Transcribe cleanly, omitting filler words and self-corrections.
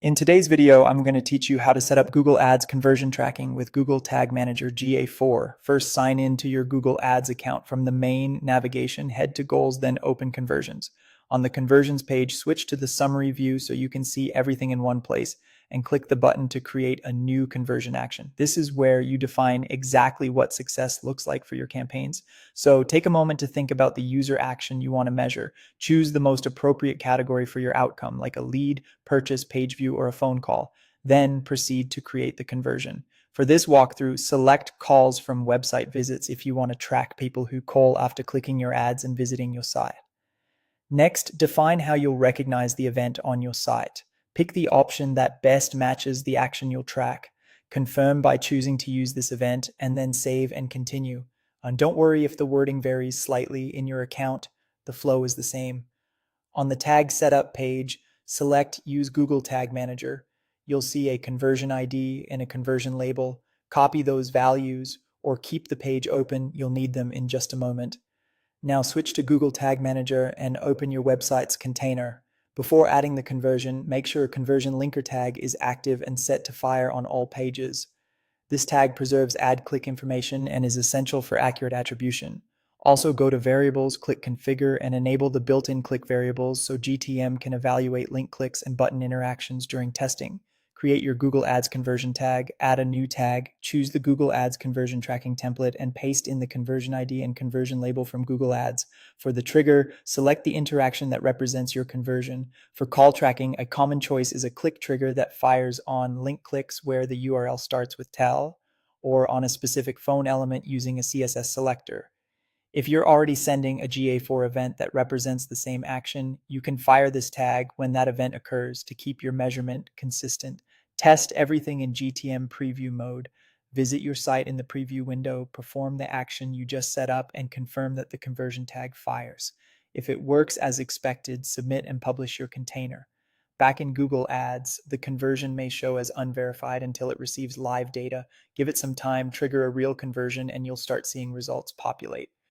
In today's video, I'm going to teach you how to set up Google Ads conversion tracking with Google Tag Manager GA4. First, sign in to your Google Ads account from the main navigation, head to Goals, then open Conversions. On the Conversions page, switch to the summary view so you can see everything in one place and click the button to create a new conversion action. This is where you define exactly what success looks like for your campaigns. So take a moment to think about the user action you want to measure. Choose the most appropriate category for your outcome, like a lead, purchase, page view, or a phone call. Then proceed to create the conversion. For this walkthrough, select calls from website visits if you want to track people who call after clicking your ads and visiting your site. Next, define how you'll recognize the event on your site. Pick the option that best matches the action you'll track. Confirm by choosing to use this event, and then save and continue. And don't worry if the wording varies slightly in your account, the flow is the same. On the tag setup page, select Use Google Tag Manager. You'll see a conversion ID and a conversion label. Copy those values or keep the page open. You'll need them in just a moment. Now switch to Google Tag Manager and open your website's container. Before adding the conversion, make sure conversion linker tag is active and set to fire on all pages. This tag preserves ad click information and is essential for accurate attribution. Also go to Variables, click Configure, and enable the built-in click variables so GTM can evaluate link clicks and button interactions during testing. Create your Google Ads conversion tag, add a new tag, choose the Google Ads conversion tracking template, and paste in the conversion ID and conversion label from Google Ads. For the trigger, select the interaction that represents your conversion. For call tracking, a common choice is a click trigger that fires on link clicks where the URL starts with tel, or on a specific phone element using a CSS selector. If you're already sending a GA4 event that represents the same action, you can fire this tag when that event occurs to keep your measurement consistent. Test everything in GTM preview mode. Visit your site in the preview window, perform the action you just set up, and confirm that the conversion tag fires. If it works as expected, submit and publish your container. Back in Google Ads, the conversion may show as unverified until it receives live data. Give it some time, trigger a real conversion, and you'll start seeing results populate.